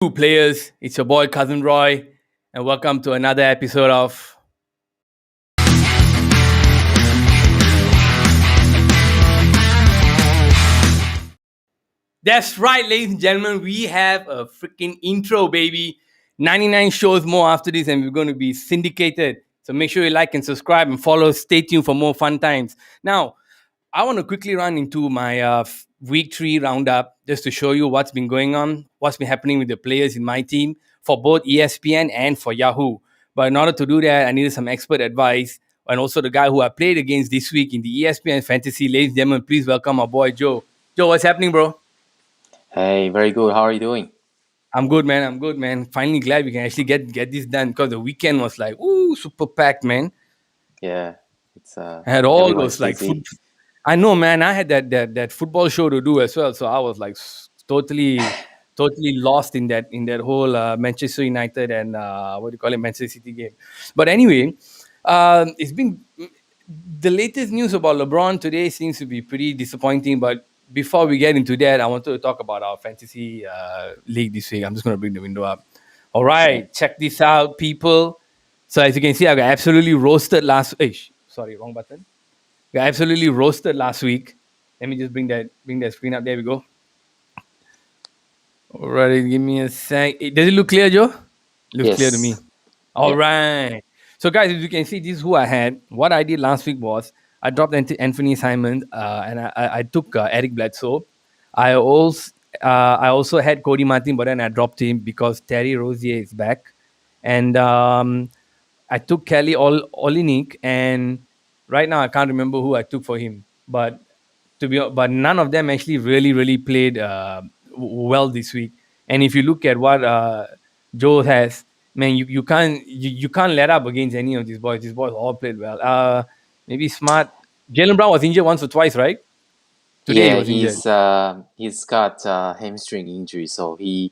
Players, it's your boy Cousin Roy, and welcome to another episode of. That's right, ladies and gentlemen, we have a freaking intro, baby. 99 shows more after this, and we're going to be syndicated. So make sure you like and subscribe and follow. Stay tuned for more fun times. Now, I want to quickly run into my week 3 roundup just to show you what's been going on, what's been happening with the players in my team for both ESPN and for YAHOO. But in order to do that, I needed some expert advice. And also the guy who I played against this week in the ESPN Fantasy. Ladies and gentlemen, please welcome our boy Joe. Joe, what's happening, bro? Hey, very good. How are you doing? I'm good, man. Finally glad we can actually get this done because the weekend was like, super packed, man. Yeah, it's I had all everyone's those like busy. I know, man. I had that football show to do as well, so I was like totally lost in that whole Manchester United and what do you call it, Manchester City game. But anyway, it's been the latest news about LeBron today seems to be pretty disappointing. But before we get into that, I wanted to talk about our fantasy league this week. I'm just going to bring the window up. All Okay. right, check this out, people. So as you can see, I got absolutely roasted last. Sorry, wrong button. Got absolutely roasted last week. Let me just bring that screen up. There we go. All right, give me a sec. Does it look clear, Joe? Looks clear to me. Yes. All Yeah. right. So, guys, as you can see, this is who I had. What I did last week was I dropped Anthony Simon and I took Eric Bledsoe. I also had Cody Martin, but then I dropped him because Terry Rozier is back. And I took Kelly Olinik, and right now I can't remember who I took for him. But none of them actually really played well this week. And if you look at what Joe has, man, you can't let up against any of these boys. These boys all played well. Maybe Smart. Jalen Brown was injured once or twice, right? Today he Yeah, was injured. he's got hamstring injury, so he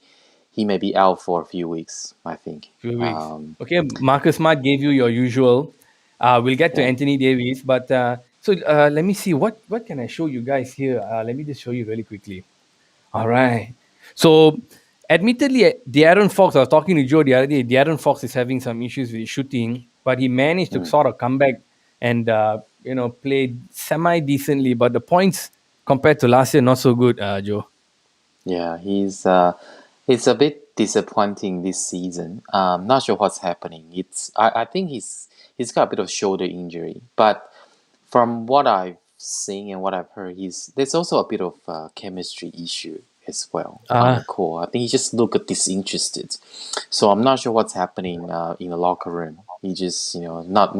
may be out for a few weeks, I think. Few weeks. Okay, Marcus Smart gave you your usual. We'll get to Yeah. Anthony Davis, but let me see what can I show you guys here. Let me just show you really quickly. All right. So, admittedly, De'Aaron Fox, I was talking to Joe the other day. De'Aaron Fox is having some issues with shooting, but he managed to Mm. sort of come back and played semi decently. But the points compared to last year not so good, Joe. Yeah, he's a bit disappointing this season. Not sure what's happening. I think he's got a bit of shoulder injury, but from what I've seen and what I've heard, there's also a bit of chemistry issue as well on the Uh, court. I think he just looked disinterested. So I'm not sure what's happening in the locker room. He just not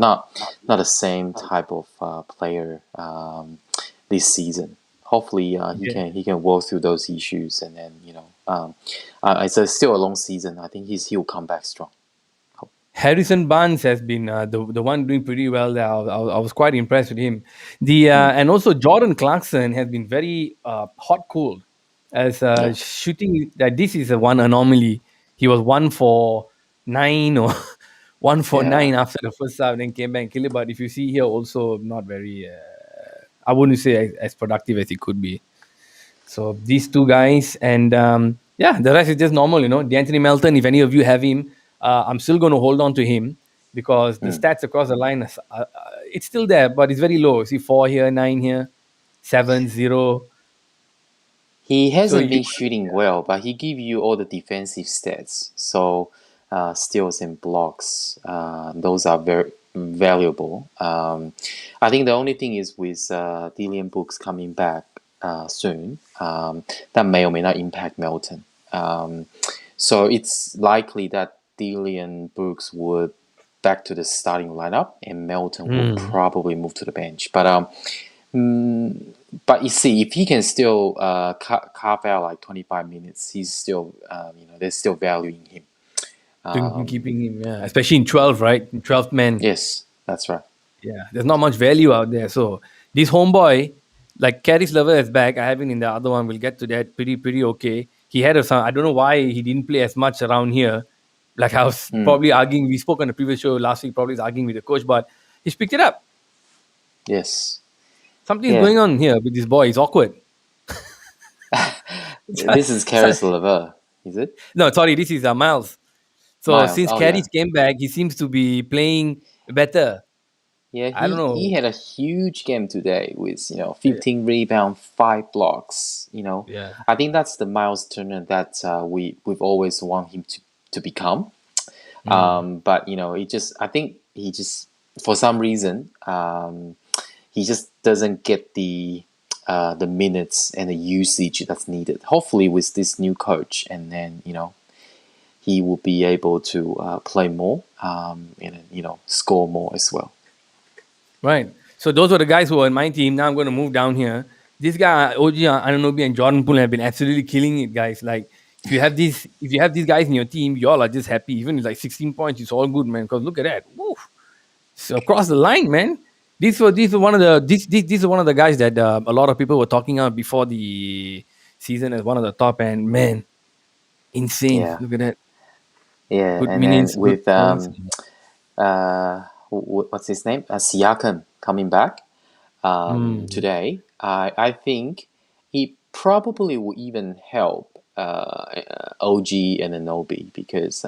the same type of player this season. Hopefully yeah. he can work through those issues, and then still a long season. I think he'll come back strong. Harrison Barnes has been the one doing pretty well there. I was quite impressed with him. And also Jordan Clarkson has been very hot cooled as Yeah. shooting. That this is a one anomaly. He was 1 for 9 or 1 for 9 Yeah. after the first half, then came back and killed it. But if you see here, also not very. I wouldn't say as productive as he could be. So these two guys, and yeah, the rest is just normal, D'Anthony Melton, if any of you have him, I'm still going to hold on to him because the Mm. stats across the line, it's still there, but it's very low. See, 4 here, 9 here, 7, 0. He So hasn't you, been shooting well, but he give you all the defensive stats. So steals and blocks, those are very valuable. I think the only thing is with Dillian Books coming back soon, that may or may not impact Melton. So it's likely that Dillian Brooks would back to the starting lineup, and Melton will probably move to the bench. But you see, if he can still carve out like 25 minutes, he's still there's still value in him. keeping him, yeah, especially in 12, right? In 12th man. Yes, that's right. Yeah, there's not much value out there. So this homeboy, like Caris Lover is back. I haven't in the other one. We'll get to that. Pretty okay. He had some. I don't know why he didn't play as much around here. Like I was Mm. probably arguing. We spoke on the previous show last week. Probably was arguing with the coach, but he's picked it up. Yes. Something's Yeah. going on here with this boy. It's awkward. This is So- Caris LeVer. Is it No, sorry, this is Miles. So Miles? since Oh yeah, Carey's came back, he seems to be playing better. yeah. I don't He know. had a huge game today with Yeah. 15 rebound, 5 blocks. Yeah. I think that's the Miles Turner that we've always want him to become. Mm. But it just I think he just for some reason he just doesn't get the minutes and the usage that's needed. Hopefully, with this new coach, and then he will be able to play more and score more as well. Right. So those were the guys who were in my team. Now I'm going to move down here. This guy, OG Anunoby and Jordan Poole have been absolutely killing it, guys. Like if you have these guys in your team, y'all are just happy. Even if it's like 16 points, it's all good, man. Because look at that. Woo. So across the line, man. These were one of the these are one of the guys that a lot of people were talking about before the season as one of the top, and man, insane. Yeah, Look at that. yeah, Good and then minutes, good with points. what's his name? Siakam coming back Mm. today. I think it probably will even help OG and Anobi because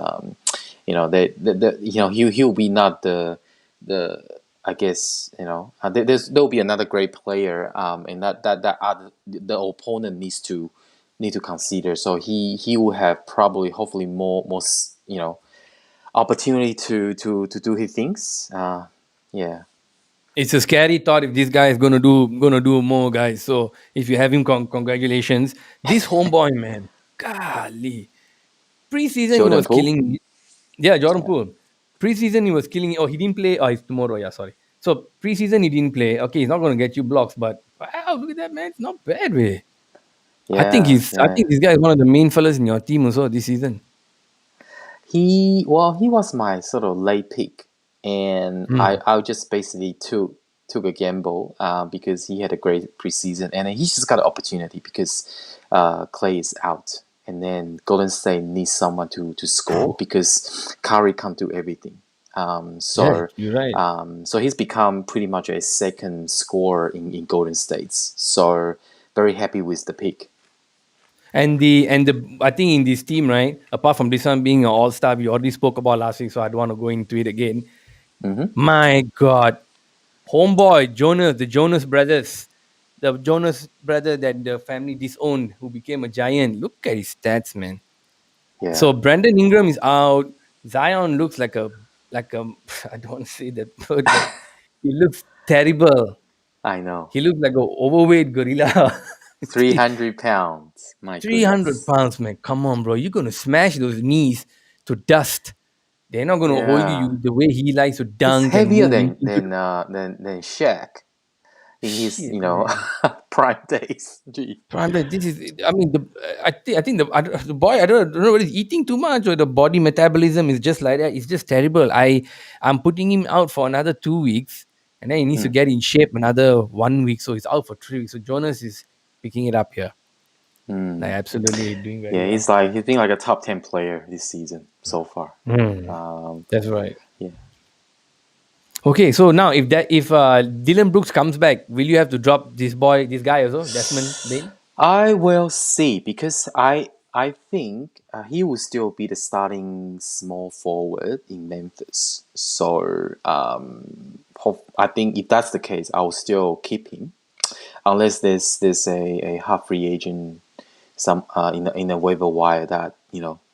he'll be not the I guess there'll be another great player and that other, the opponent need to consider. So he will have probably hopefully more opportunity to do his things. Yeah, It's a scary thought if this guy is gonna do more, guys. So if you have him, congratulations. This homeboy, man, golly, preseason he Jordan was Poole. killing. Yeah, Jordan Yeah, Poole. Preseason he was killing. Oh, he didn't play. Oh, it's tomorrow. Yeah, sorry. So preseason he didn't play. Okay, he's not gonna get you blocks, but wow, look at that, man. It's not bad, way. yeah, I yeah. think this guy is one of the main fellas in your team also this season. He was my sort of late pick, and Hmm. I just basically took a gamble because he had a great preseason, and he just got an opportunity because Clay is out, and then Golden State needs someone to score because Curry can't do everything. Yeah, you're right. So he's become pretty much a second scorer in Golden States. So very happy with the pick. And the I think in this team, right? Apart from this one being an all star, we already spoke about last week, so I don't want to go into it again. Hmm. My God, homeboy Jonas, the Jonas brothers, the Jonas brother that the family disowned, who became a giant. Look at his stats, man. Yeah, So Brandon Ingram is out. Zion looks like a I don't want to say that word, but he looks terrible. I know. He looks like a overweight gorilla. 300 pounds. My 300 goodness. pounds, man. Come on, bro. You're gonna smash those knees to dust. They're not gonna hold Yeah. you the way he likes to He's dunk and heavier move than into the Shaq in his shit, man. prime days. Gee. So I'm like, this is. I mean, I think the boy. I don't know whether he's eating too much or the body metabolism is just like that. It's just terrible. I'm putting him out for another 2 weeks, and then he needs to Hmm. get in shape another 1 week. So he's out for 3 weeks. So Jonas is picking it up here. Like Hmm. absolutely doing very Yeah, well. he's been like a top 10 player this season so far. Mm, Um, that's right. yeah. Okay, so now if Dylan Brooks comes back, will you have to drop this guy also, Desmond Bain? I will see because I think he will still be the starting small forward in Memphis. So I think if that's the case, I will still keep him unless there's a half free agent some in a waiver wire that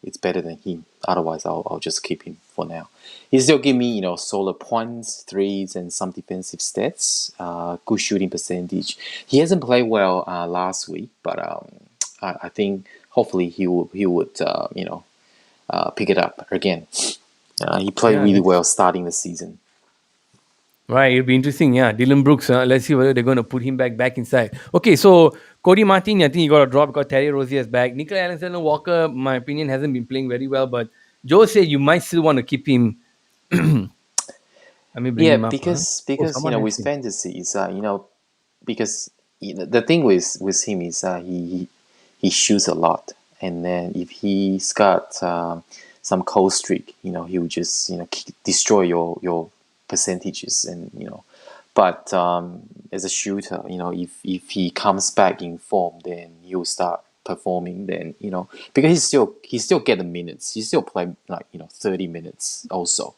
it's better than him. Otherwise, I'll just keep him for now. He still give me solid points, threes, and some defensive stats. Good shooting percentage. He hasn't played well last week, but I think hopefully he would pick it up again. He played Yeah, really that's well starting the season. right. It'll be interesting. Yeah, Dylan Brooks. Let's see whether they're going to put him back inside. Okay, so Cody Martin, I think he got a drop because Terry Rozier is back. Nicola Alexander Walker, my opinion, hasn't been playing very well, but Joe said you might still want to keep him. Let me bring Yeah, him up. Huh? Oh, because someone has with him. fantasy is because the thing with him is he shoots a lot, and then if he's got some cold streak, he will just destroy your percentages, and but as a shooter, if he comes back in form, then he'll start performing, then because he still get the minutes, he still play like 30 minutes also.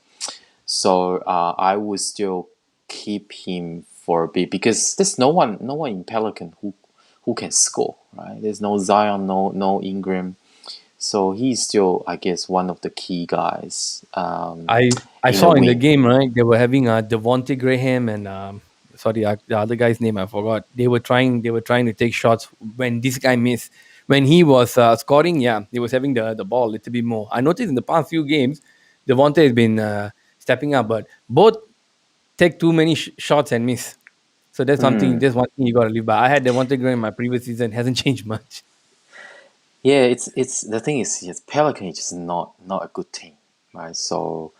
So I would still keep him for a bit because there's no one in Pelican who can score, right? There's no Zion, no Ingram, so he's still, I guess, one of the key guys I in a saw in the win. game, right? They were having Devonte Graham and sorry, the other guy's name I forgot. They were trying to take shots when this guy missed. When he was scoring, yeah, he was having the ball a little bit more. I noticed in the past few games, Devonte has been stepping up, but both take too many shots and miss. So that's something. Hmm. That's one thing you got to live by. I had Devonte Graham in my previous season. Hasn't changed much. Yeah, it's the thing is, yes, Pelican is just not a good team, right? So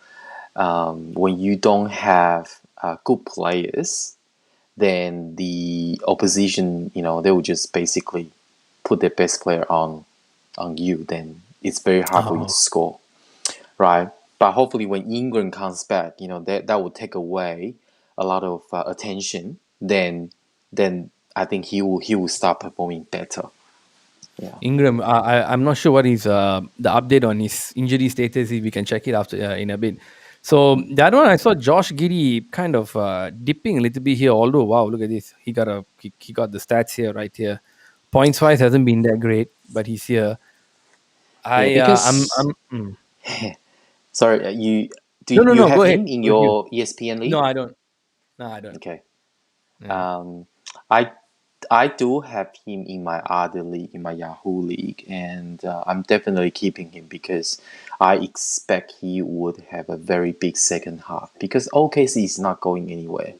when you don't have good players, then the opposition, they will just basically put their best player on you. Then it's very hard for you to Oh, score, right? But hopefully, when Ingram comes back, that will take away a lot of attention. Then I think he will start performing better. Yeah. Ingram, I'm not sure what is the update on his injury status. If we can check it after in a bit. So the other one I saw Josh Giddy kind of dipping a little bit here. Although wow, look at this, he got the stats here right here. Points wise hasn't been that great, but he's here. Yeah, I'm because sorry, do no, no, you no. Go have ahead. him in With you. your ESPN No, league? I don't. No, I don't. Okay. Yeah. Um, I I do have him in my other league, in my Yahoo league, and I'm definitely keeping him because I expect he would have a very big second half because OKC is not going anywhere.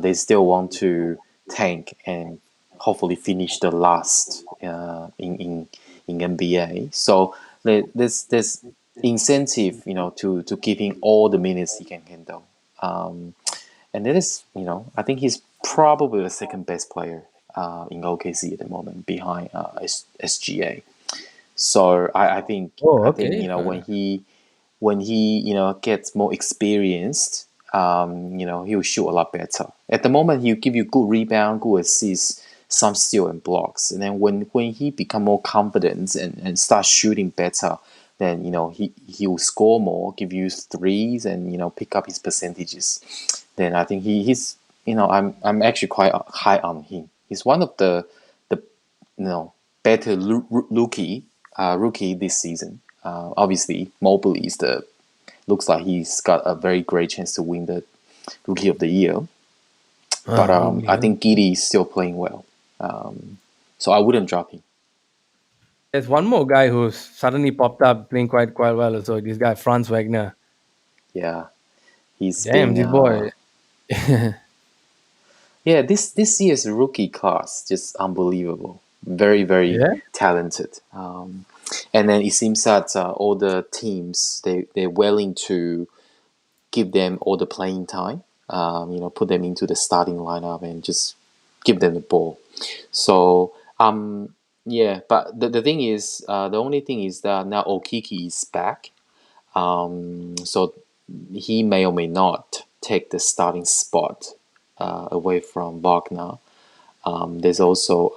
They still want to tank and hopefully finish the last in NBA. So there's incentive, to give him all the minutes he can handle. And that is, I think he's probably the second best player in OKC at the moment, behind SGA. So Oh, I think okay. when he gets more experienced, he'll shoot a lot better. At the moment, he'll give you good rebound, good assists, some steal and blocks. And then when he become more confident and start shooting better, then he will score more, give you threes, and pick up his percentages. Then I think he's I'm actually quite high on him. He's one of the better rookie this season. Obviously, Mobley is the looks like he's got a very great chance to win the Rookie of the Year. But Mobley. I Huh? think Giddy is still playing well, so I wouldn't drop him. There's one more guy who's suddenly popped up playing quite well. So this guy Franz Wagner. Yeah, he's Damn, been this boy. yeah, this year's rookie class just unbelievable. Very very Yeah. talented. And then it seems that all the teams they're willing to give them all the playing time. Put them into the starting lineup and just give them the ball. So yeah, but the thing is, the only thing is that now Okiki is back. So he may or may not take the starting spot away from Wagner. There's also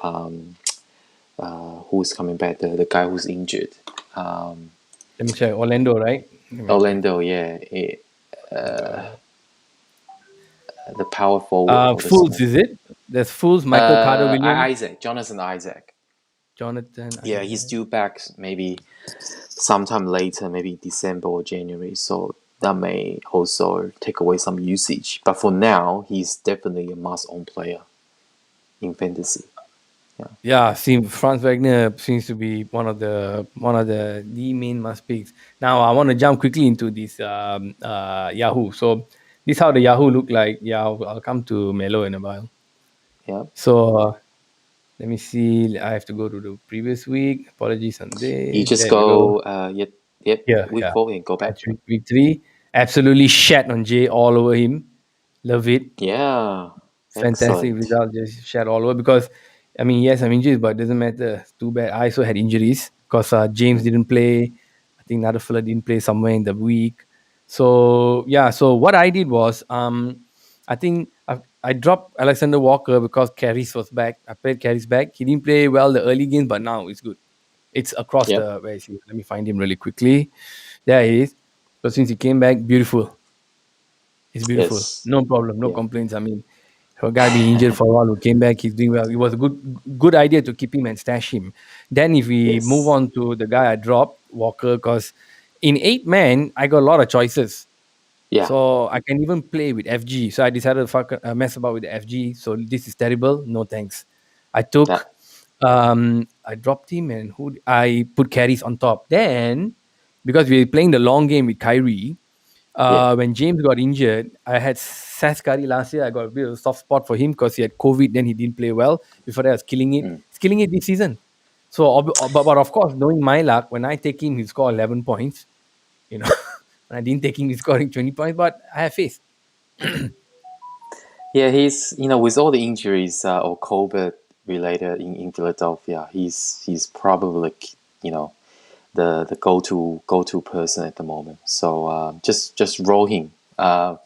who's coming back, the guy who's injured. Um, Let me check. Orlando, right? Let me check. Orlando, yeah, the power forward or the Fools, small. is it? There's Fools, Michael Carter Williams, Isaac, Jonathan Isaac. Jonathan Yeah, he's Isaac. due back maybe sometime later, maybe December or January. So that may also take away some usage. But for now, he's definitely a must-own player in fantasy. Yeah, Yeah, see, Franz Wagner seems to be one of the main must picks. Now, I want to jump quickly into this Yahoo. So, this how the Yahoo look like. Yeah, I'll come to Melo in a while. yeah. So, let me see. I have to go to the previous week. Apologies on You this. just There we go. go. Yep, yep. Yeah, Week yeah. 4 and go back. That's week 3. Absolutely shat on Jay all over him. Love it. Yeah, Fantastic excellent. result, just shat all over because I mean, yes, I'm injuries, but it doesn't matter. It's too bad. I also had injuries because James Mm. didn't play. I think another fella didn't play somewhere in the week. So yeah, so what I did was I think I dropped Alexander Walker because Carries was back. I played Carries back. He didn't play well the early games, but now it's good. It's across Yep. the where is he? Let me find him really quickly. There he is. So since he came back, beautiful. He's beautiful. Yes. No problem, no Yeah. complaints. I mean, for a guy being injured for a while who came back, he's doing well. It was a good idea to keep him and stash him. Then if we move Yes. on to the guy I dropped, Walker, because in 8 man, I got a lot of choices. Yeah. So I can even play with FG. So I decided to mess about with the FG. So this is terrible. No thanks. I took That. I dropped him and I put carries on top. Then because we were playing the long game with Kyrie, Yeah. when James got injured, I had Seth Curry last year. I got a bit of a soft spot for him because he had COVID. Then he didn't play well. Before that, I was killing it. Mm. He's killing it this season. So, but of course, knowing my luck, when I take him, he score 11 points. You know, when I didn't take him, he's scoring 20 points. But I have faith. Yeah, he's with all the injuries or COVID related in Philadelphia, he's probably like, the go to person at the moment. So just roll him. Yeah,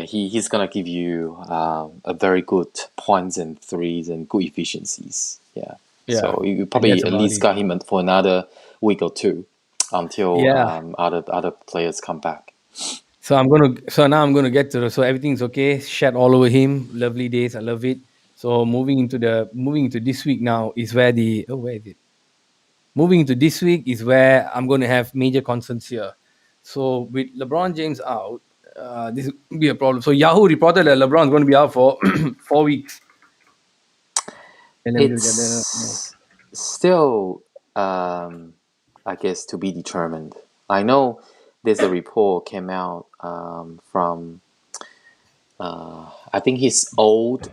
he's gonna give you a very good points and threes and good efficiencies. Yeah, Yeah, so you and that's probably at about least it. got him for another week or two until Yeah. other players come back. So now I'm gonna get to so everything's okay. Shat all over him. Lovely days. I love it. So moving into this week now is where where is it? Moving into this week is where I'm going to have major concerns here. So with LeBron James out, this will be a problem. So Yahoo reported that LeBron's going to be out for 4 weeks. And let me just get there. It's still, I guess, to be determined. I know there's a report came out from I think his old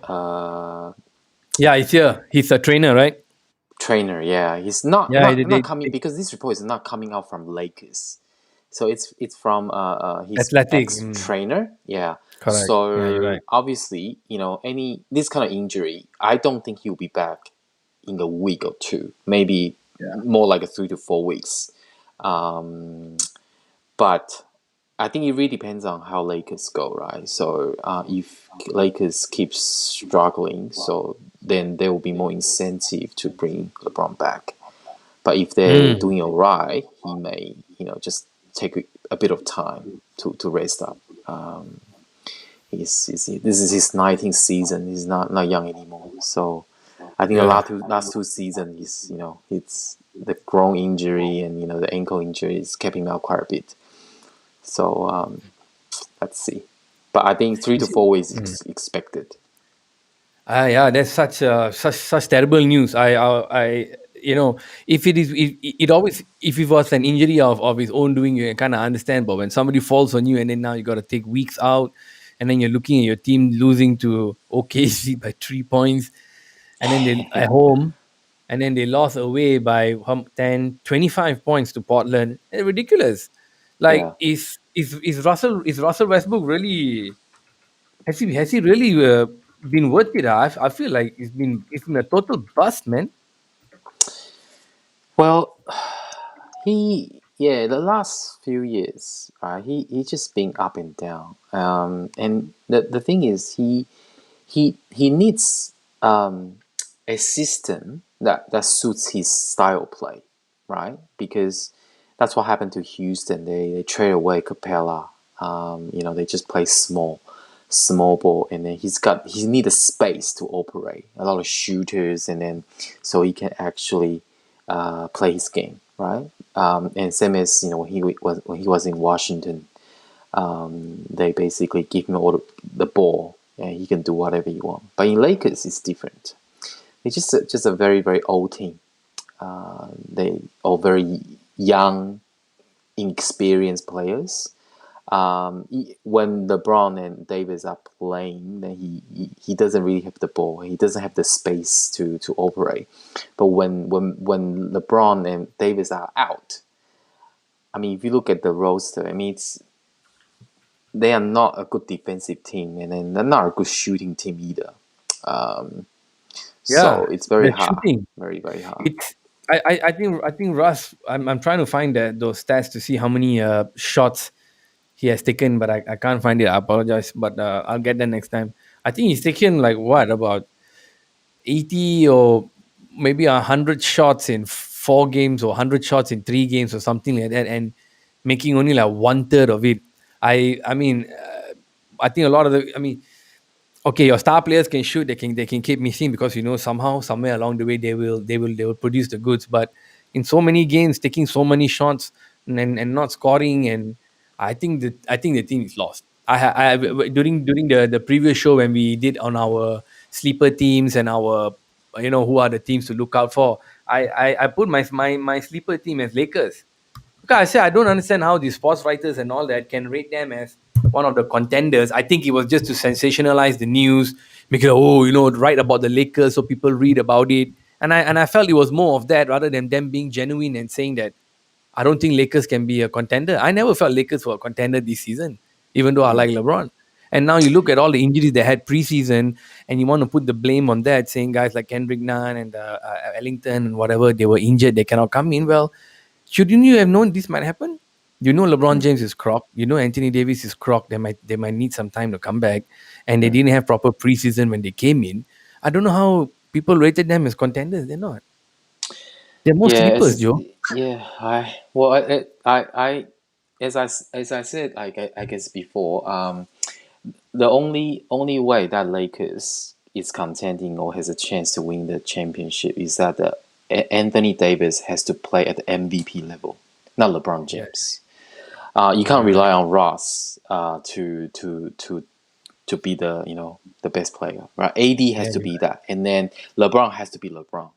Yeah, he's here. He's a trainer, right? trainer. Yeah, he's not Yeah, not not coming because this report is not coming out from Lakers. So it's from his athletic. ex trainer. Yeah. Correct. Yeah, you're So right. obviously, any this kind of injury, I don't think he'll be back in a week or two. Maybe Yeah. more like a 3 to 4 weeks. Um, but I think it really depends on how Lakers go, right? So if Lakers keeps struggling, so then there will be more incentive to bring LeBron back. But if they're Mm. doing all right, he may, just take a bit of time to rest up. This is his 19th season. He's not young anymore. So I think the Yeah. last two seasons, it's the groin injury and the ankle injury is kept him out quite a bit. So let's see. But I think three You to see- 4 weeks Mm. is expected. Yeah, that's such terrible news. If it is, it always, if it was an injury of his own doing, you kind of understand. But when somebody falls on you, and then now you got to take weeks out, and then you're looking at your team losing to OKC by 3 points, and then they at Yeah, home, and then they lost away by 10, 25 points to Portland. Ridiculous. Like yeah. is Russell Westbrook really? Has he really been worth it? I feel like it's been a total bust, man. Well, the last few years, he just been up and down. And the thing is, he needs a system that suits his style of play, right? Because that's what happened to Houston. They trade away Capella. They just play small ball, and then he need a space to operate. A lot of shooters, and then so he can actually play his game, right? And same as when he was in Washington, they basically give him all the ball, and he can do whatever he wants. But in Lakers, it's different. It's just a very very old team. They are very young, inexperienced players. When LeBron and Davis are playing, then he doesn't really have the ball. He doesn't have the space to operate. But when LeBron and Davis are out, I mean, if you look at the roster, I mean, they are not a good defensive team, and then they're not a good shooting team either. Um, so Yeah, it's very the hard, shooting. very very hard. It's I think Russ. I'm trying to find those stats to see how many shots he has taken, but I can't find it. I apologize, but I'll get that next time. I think he's taken like what about 80 or maybe 100 shots in 4 games or 100 shots in 3 games or something like that, and making only like one third of it. I think a lot of the, I mean, okay, your star players can shoot, they can keep missing because somehow somewhere along the way they will produce the goods, but in so many games taking so many shots and not scoring, and I think the team is lost. During the previous show when we did on our sleeper teams and our, who are the teams to look out for, I put my sleeper team as Lakers. Because I say I don't understand how these sports writers and all that can rate them as one of the contenders. I think it was just to sensationalize the news, make it, write about the Lakers so people read about it. And I felt it was more of that rather than them being genuine and saying that I don't think Lakers can be a contender. I never felt Lakers were a contender this season, even though I like LeBron. And now you look at all the injuries they had preseason, and you want to put the blame on that, saying guys like Kendrick Nunn and Ellington and whatever, they were injured, they cannot come in. Well, shouldn't you have known this might happen? LeBron Mm. James is crocked. Anthony Davis is crocked. They might need some time to come back, and they Mm. didn't have proper preseason when they came in. I don't know how people rated them as contenders. They're not. They're more Yeah, sleepers, it's Joe. yeah. I well, I as I said, I guess before, the only way that Lakers is contending or has a chance to win the championship is that Anthony Davis has to play at the MVP level, not LeBron Yeah, James. You can't right. rely on Ross to be the the best player, right? AD has Yeah, to be that, and then LeBron has to be LeBron.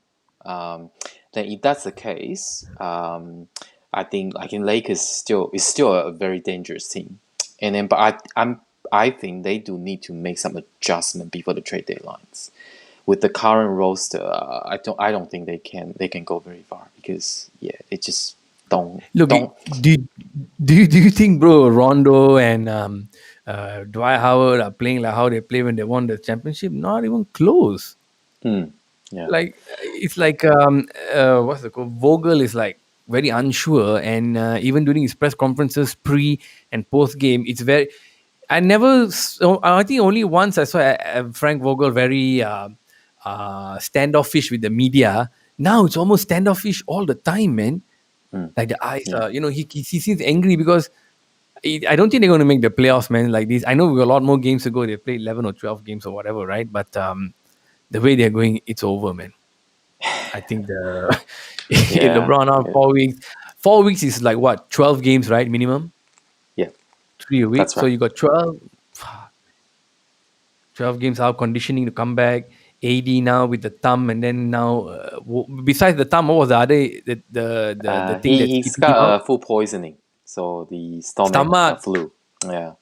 Um, then if that's the case, I think Lakers still is still a very dangerous team, and then I think they do need to make some adjustment before the trade deadlines. With the current roster, I don't think they can go very far because yeah, it just Look, don't. do you think, bro, Rondo and Dwight Howard are playing like how they play when they won the championship? Not even close. Mm, yeah. Like it's like what's the called? Vogel is like very unsure, and even during his press conferences pre and post game, it's very. I think only once I saw Frank Vogel very standoffish with the media. Now it's almost standoffish all the time, man. Mm, Like the eyes, yeah. he seems angry because I don't think they're going to make the playoffs, man. Like this, I know we got a lot more games to go. They played 11 or 12 games or whatever, right? But the way they're going, it's over, man. I think the Yeah. LeBron out Yeah. 4 weeks. 4 weeks is like what, 12 games, right? Minimum Yeah. 3 a week. That's So right. you got 12 games out conditioning to come back. AD now with the thumb, and then now besides the thumb, what was the other the thing that's He's keeping him out? got food poisoning, so the stomach Stomach, flu. Yeah.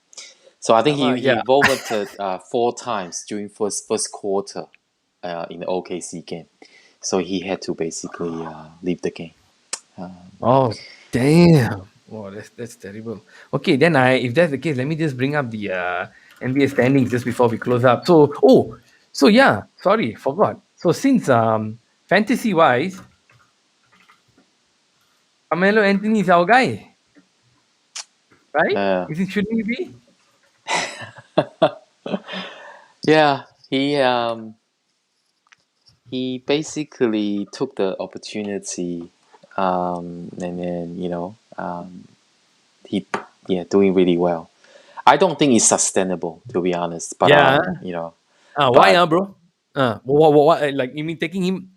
So I think he stomach, he yeah. vomited 4 times during first quarter in the OKC game. So he had to basically leave the game. Oh, damn. Oh, that's terrible. Okay, then if that's the case, let me just bring up the NBA standings just before we close up. So yeah, sorry, forgot. So since fantasy wise, Carmelo Anthony is our guy, right? Uh, Shouldn't he be? yeah, he basically took the opportunity, and then he doing really well. I don't think it's sustainable to be honest, but Yeah. Why, but bro? What, like you mean taking him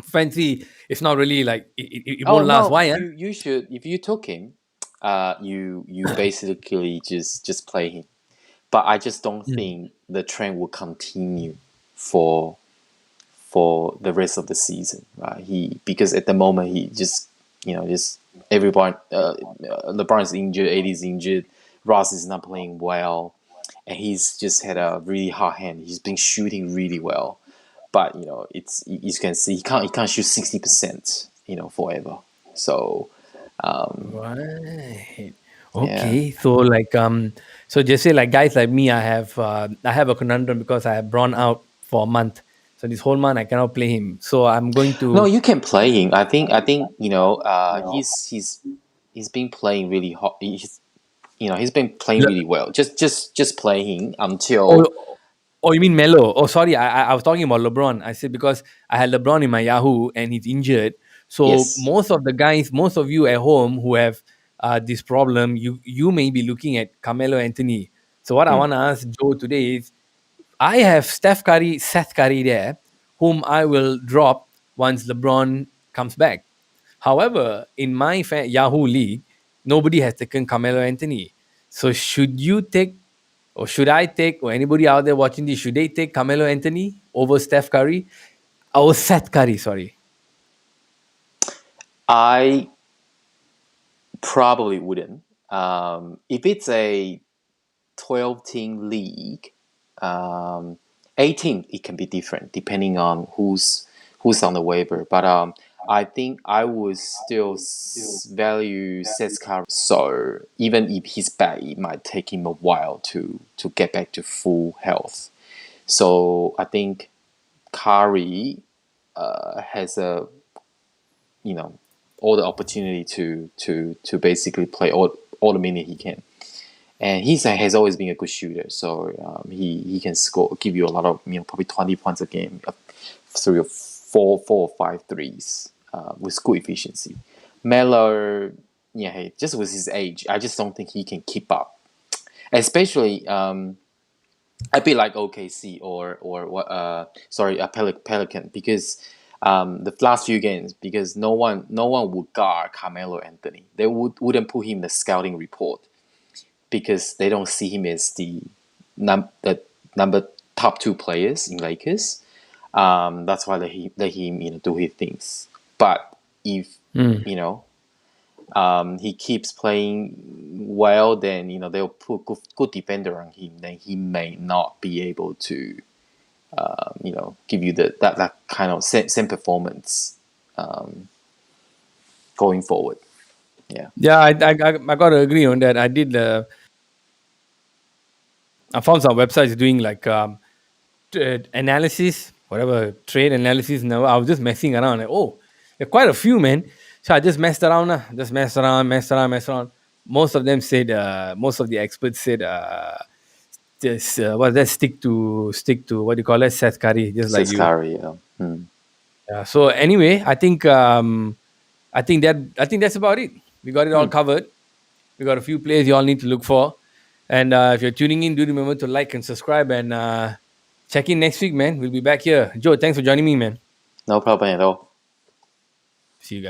fancy? It's not really like it oh won't last. no, Why? you should if you took him, you basically just play him. But I just don't Mm. think the trend will continue for for the rest of the season, right? He because at the moment he just just everyone LeBron is injured, AD is injured, Ross is not playing well, and he's just had a really hot hand. He's been shooting really well, but it's you can see he can't shoot 60%, forever. So Right. yeah. Okay. So just say like guys like me, I have a conundrum because I have drawn out for a month. So this whole month I cannot play him. So I'm going No, to you can play him. I think he's been playing really hot. He's been playing Le- really well. Just play him until oh Oh, you mean Melo? Oh, sorry. I was talking about LeBron. I said because I had LeBron in my Yahoo and he's injured. So Yes. most of the guys, most of you at home who have this problem, you may be looking at Carmelo Anthony. So what I Hmm. want to ask Joe today is, I have Seth Curry there, whom I will drop once LeBron comes back. However, in my Yahoo league, nobody has taken Carmelo Anthony. So should you take, or should I take, or anybody out there watching this, should they take Carmelo Anthony over Steph Curry? Oh, Seth Curry, sorry. I probably wouldn't. If it's a 12-team league, um, 18 it can be different depending on who's on the waiver. But I think I would still value Seth Curry. So even if he's back, it might take him a while to get back to full health. So I think Curry has a all the opportunity to basically play all the minute he can. And has always been a good shooter, so he can score, give you a lot of probably 20 points a game, 4 or 5 threes with good efficiency. Melo, yeah, hey, just with his age, I just don't think he can keep up. Especially a bit like OKC or what? Sorry, a Pelican, because the last few games, because no one would guard Carmelo Anthony. They wouldn't put him in the scouting report because they don't see him as the number top 2 players in Lakers. That's why they let him do his things. But if Hmm. he keeps playing well, then they'll put good defender on him. Then he may not be able to give you that kind of same performance going forward. Yeah. Yeah, I got to agree on that. I found some websites doing like analysis, whatever trade analysis. Now I was just messing around. Like, oh, there are quite a few, man. So I just messed around, just messed around. Most of them said, most of the experts said, just what that stick to what do you call it, Seth Curry, just like Seth you. Curry. Yeah. Hmm. Yeah. So anyway, I think that's about it. We got it all Hmm. covered. We got a few players you all need to look for. And if you're tuning in, do remember to like and subscribe and check in next week, man. We'll be back here. Joe, thanks for joining me, man. No problem at all. See you guys.